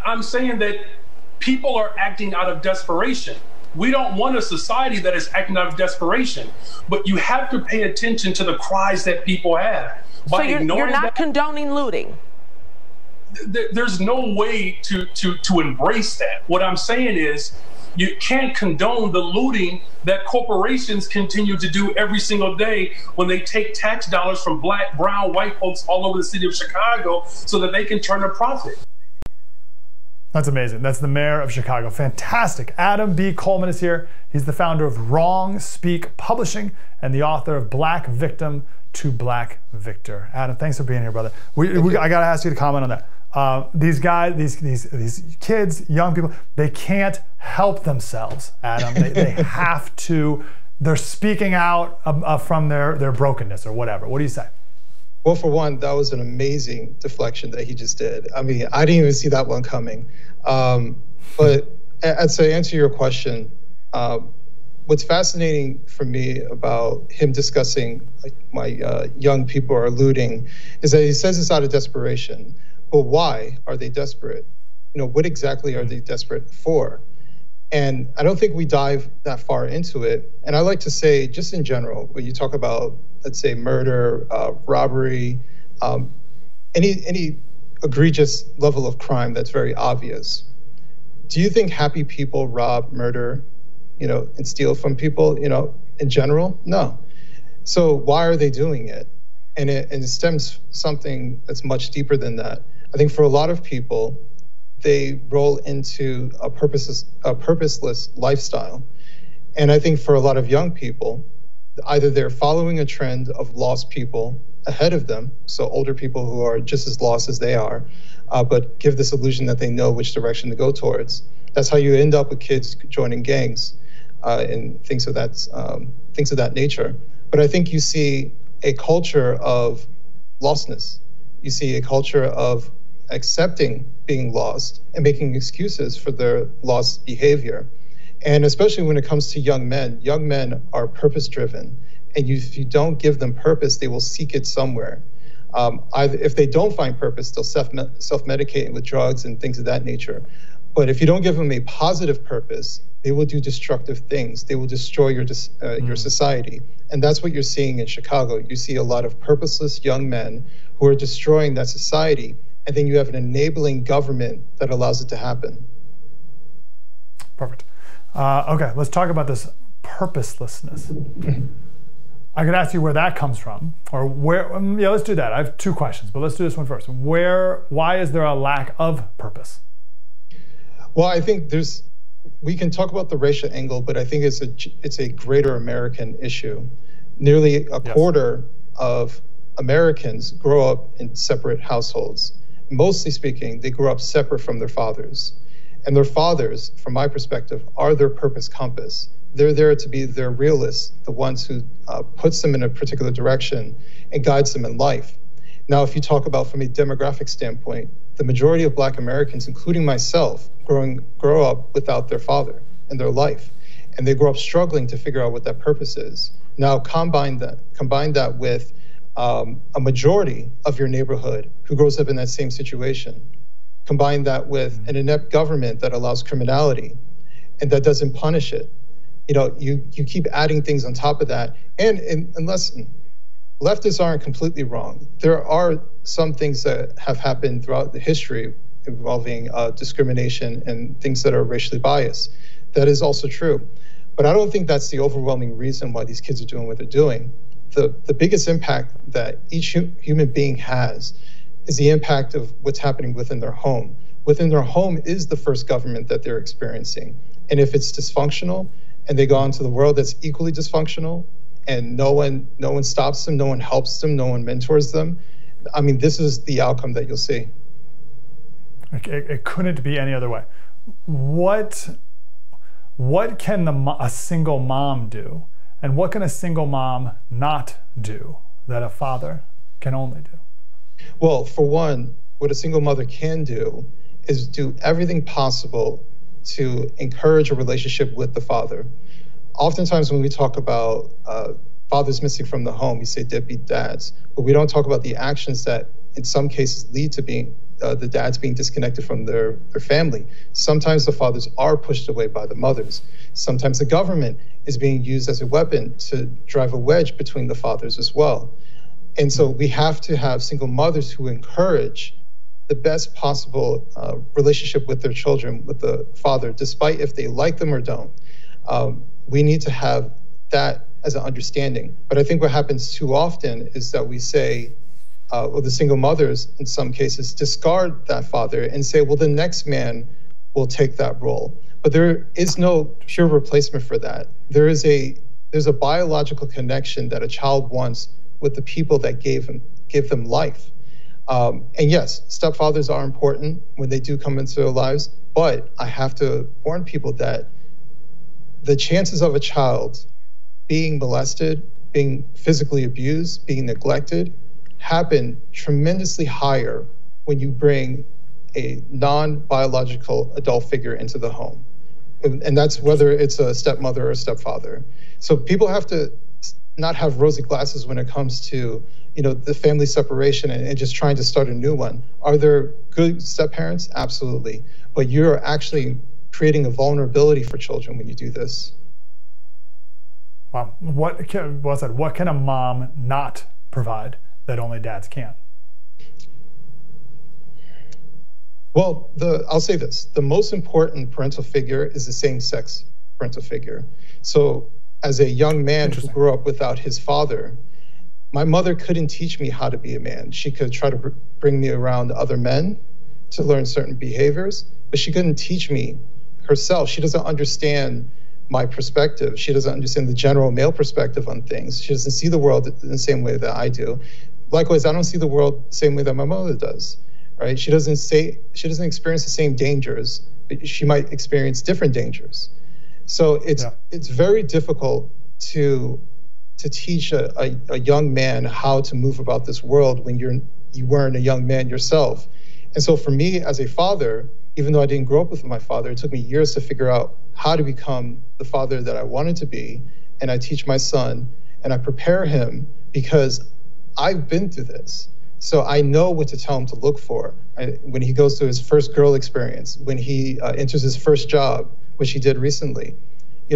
I'm saying that people are acting out of desperation. We don't want a society that is acting out of desperation, but you have to pay attention to the cries that people have. So you're not condoning looting? There's no way to embrace that. What I'm saying is you can't condone the looting that corporations continue to do every single day when they take tax dollars from black, brown, white folks all over the city of Chicago so that they can turn a profit. That's amazing. That's the mayor of Chicago. Fantastic. Adam B. Coleman is here. He's the founder of Wrong Speak Publishing and the author of Black Victim to Black Victor. Adam, thanks for being here, brother. I got to ask you to comment on that. These guys, these kids, young people, they can't help themselves, Adam. They have to, they're speaking out from their brokenness or whatever. What do you say? Well, for one, that was an amazing deflection that he just did. I mean, I didn't even see that one coming. But I'd say, answer your question, what's fascinating for me about him discussing like, my young people are looting is that he says it's out of desperation. But why are they desperate? You know, what exactly are they desperate for? And I don't think we dive that far into it. And I like to say, just in general, when you talk about, let's say, murder, robbery, any egregious level of crime that's very obvious, do you think happy people rob, murder, and steal from people, in general? No. So why are they doing it? And it stems something that's much deeper than that. I think for a lot of people, they roll into a purposeless lifestyle. And I think for a lot of young people, either they're following a trend of lost people ahead of them, so older people who are just as lost as they are, but give this illusion that they know which direction to go towards. That's how you end up with kids joining gangs and things of that nature. But I think you see a culture of lostness. You see a culture of accepting being lost and making excuses for their lost behavior. And especially when it comes to young men are purpose-driven. And if you don't give them purpose, they will seek it somewhere. If they don't find purpose, they'll self-medicate with drugs and things of that nature. But if you don't give them a positive purpose, they will do destructive things. They will destroy your society. And that's what you're seeing in Chicago. You see a lot of purposeless young men who are destroying that society. And then you have an enabling government that allows it to happen. Perfect. Okay, let's talk about this purposelessness. I could ask you where that comes from, or where, yeah, let's do that. I have two questions, but let's do this one first. Why is there a lack of purpose? Well, I think we can talk about the racial angle, but I think it's a greater American issue. Nearly a quarter of Americans grow up in separate households. Mostly speaking, they grew up separate from their fathers. And their fathers, from my perspective, are their purpose compass. They're there to be their realists, the ones who puts them in a particular direction and guides them in life. Now, if you talk about from a demographic standpoint, the majority of Black Americans, including myself, grow up without their father in their life. And they grow up struggling to figure out what that purpose is. Now, combine that with a majority of your neighborhood who grows up in that same situation. Combine that with an inept government that allows criminality and that doesn't punish it. You keep adding things on top of that. And listen, leftists aren't completely wrong. There are some things that have happened throughout the history involving discrimination and things that are racially biased. That is also true. But I don't think that's the overwhelming reason why these kids are doing what they're doing. The biggest impact that each human being has is the impact of what's happening within their home. Within their home is the first government that they're experiencing. And if it's dysfunctional and they go into the world that's equally dysfunctional and no one stops them, no one helps them, no one mentors them, I mean, this is the outcome that you'll see. It couldn't be any other way. What can a single mom do? And what can a single mom not do that a father can only do? Well, for one, what a single mother can do is do everything possible to encourage a relationship with the father. Oftentimes when we talk about fathers missing from the home, we say deadbeat dads, but we don't talk about the actions that in some cases lead to being the dads being disconnected from their family. Sometimes the fathers are pushed away by the mothers. Sometimes the government is being used as a weapon to drive a wedge between the fathers as well. And so we have to have single mothers who encourage the best possible relationship with their children, with the father, despite if they like them or don't. We need to have that as an understanding. But I think what happens too often is that we say, or the single mothers in some cases discard that father and say, well, the next man will take that role. But there is no pure replacement for that. There's a biological connection that a child wants with the people that give them life. And yes, stepfathers are important when they do come into their lives, but I have to warn people that the chances of a child being molested, being physically abused, being neglected, happen tremendously higher when you bring a non-biological adult figure into the home. And that's whether it's a stepmother or a stepfather. So people have to not have rosy glasses when it comes to, the family separation and just trying to start a new one. Are there good step-parents? Absolutely. But you're actually creating a vulnerability for children when you do this. Wow. What can a mom not provide that only dads can? Well, I'll say this. The most important parental figure is the same-sex parental figure. So as a young man who grew up without his father, my mother couldn't teach me how to be a man. She could try to bring me around other men to learn certain behaviors, but she couldn't teach me herself. She doesn't understand my perspective. She doesn't understand the general male perspective on things. She doesn't see the world in the same way that I do. Likewise, I don't see the world the same way that my mother does, right? She doesn't experience the same dangers, but she might experience different dangers. So it's very difficult to teach a young man how to move about this world when you weren't a young man yourself. And so for me as a father, even though I didn't grow up with my father, it took me years to figure out how to become the father that I wanted to be. And I teach my son and I prepare him because I've been through this. So I know what to tell him to look for. When he goes to his first girl experience, when he enters his first job, which he did recently,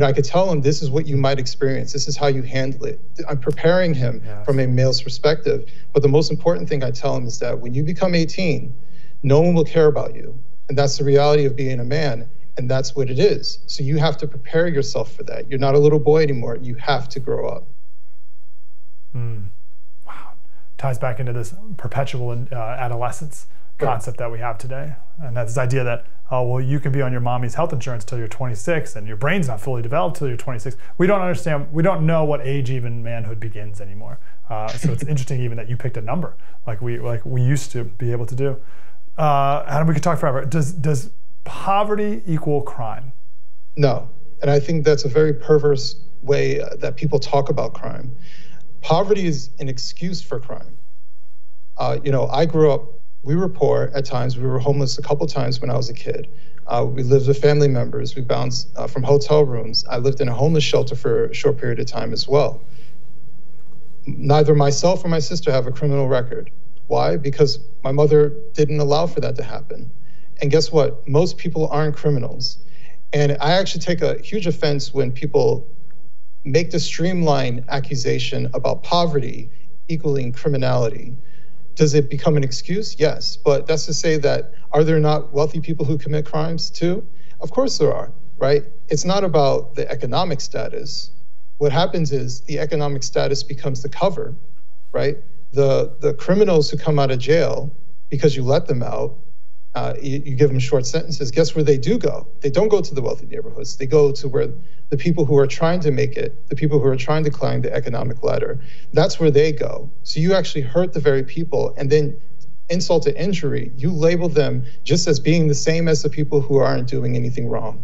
I could tell him this is what you might experience. This is how you handle it. I'm preparing him from a male's perspective. But the most important thing I tell him is that when you become 18, no one will care about you. And that's the reality of being a man. And that's what it is. So you have to prepare yourself for that. You're not a little boy anymore. You have to grow up. Wow. Ties back into this perpetual adolescence concept that we have today. And that's this idea that, you can be on your mommy's health insurance till you're 26 and your brain's not fully developed till you're 26. We don't know what age even manhood begins anymore. So it's interesting even that you picked a number like we used to be able to do. Adam, we could talk forever. Does poverty equal crime? No. And I think that's a very perverse way that people talk about crime. Poverty is an excuse for crime. I grew up, we were poor at times. We were homeless a couple times when I was a kid. We lived with family members. We bounced from hotel rooms. I lived in a homeless shelter for a short period of time as well. Neither myself or my sister have a criminal record. Why? Because my mother didn't allow for that to happen. And guess what? Most people aren't criminals. And I actually take a huge offense when people make the streamlined accusation about poverty equaling criminality. Does it become an excuse? Yes. But that's to say that, are there not wealthy people who commit crimes too? Of course there are, right? It's not about the economic status. What happens is the economic status becomes the cover, right? The criminals who come out of jail because you let them out, you give them short sentences, guess where they do go? They don't go to the wealthy neighborhoods. They go to where the people who are trying to make it, the people who are trying to climb the economic ladder, that's where they go. So you actually hurt the very people, and then insult to injury, you label them just as being the same as the people who aren't doing anything wrong.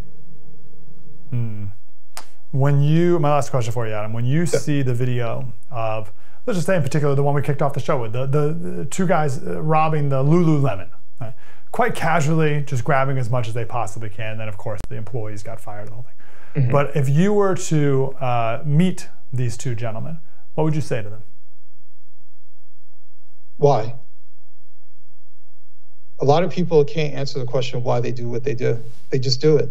My last question for you, Adam, when you see the video of, let's just say in particular, the one we kicked off the show with, the two guys robbing the Lululemon, right? Quite casually, just grabbing as much as they possibly can. Then, of course, the employees got fired, the whole thing. But if you were to meet these two gentlemen, what would you say to them? Why? A lot of people can't answer the question why they do what they do. They just do it.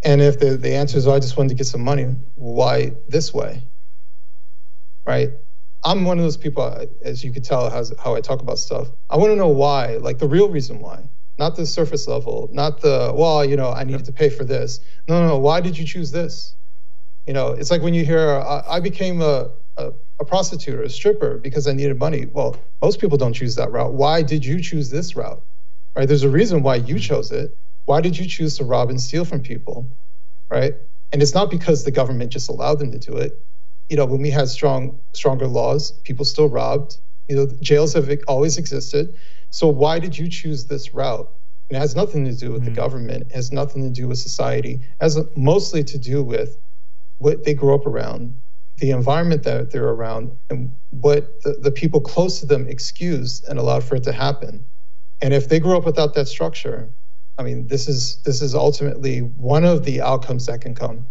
And if the answer is, oh, I just wanted to get some money, why this way? Right? I'm one of those people, as you could tell, how I talk about stuff. I want to know why, like the real reason why, not the surface level, not the, well, you know, I needed to pay for this. No, why did you choose this? You know, it's like when you hear, I became a prostitute or a stripper because I needed money. Well, most people don't choose that route. Why did you choose this route? Right? There's a reason why you chose it. Why did you choose to rob and steal from people? Right? And it's not because the government just allowed them to do it. You know, when we had stronger laws, people still robbed. You know, jails have always existed. So why did you choose this route? And it has nothing to do with the government. It has nothing to do with society. It has mostly to do with what they grew up around, the environment that they're around, and what the people close to them excused and allowed for it to happen. And if they grew up without that structure, I mean, this is ultimately one of the outcomes that can come.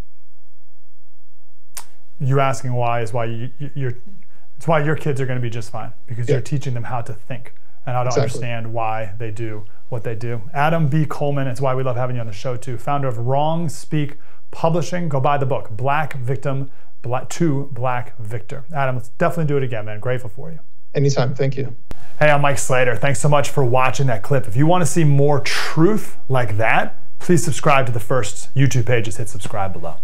You asking why is why it's why your kids are going to be just fine, because you're teaching them how to think and how to understand why they do what they do. Adam B. Coleman, it's why we love having you on the show too, founder of Wrong Speak Publishing. Go buy the book, Black Victim to Black Victor. Adam, let's definitely do it again, man. Grateful for you. Anytime. Thank you. Hey, I'm Mike Slater. Thanks so much for watching that clip. If you want to see more truth like that, please subscribe to the First YouTube pages. Hit subscribe below.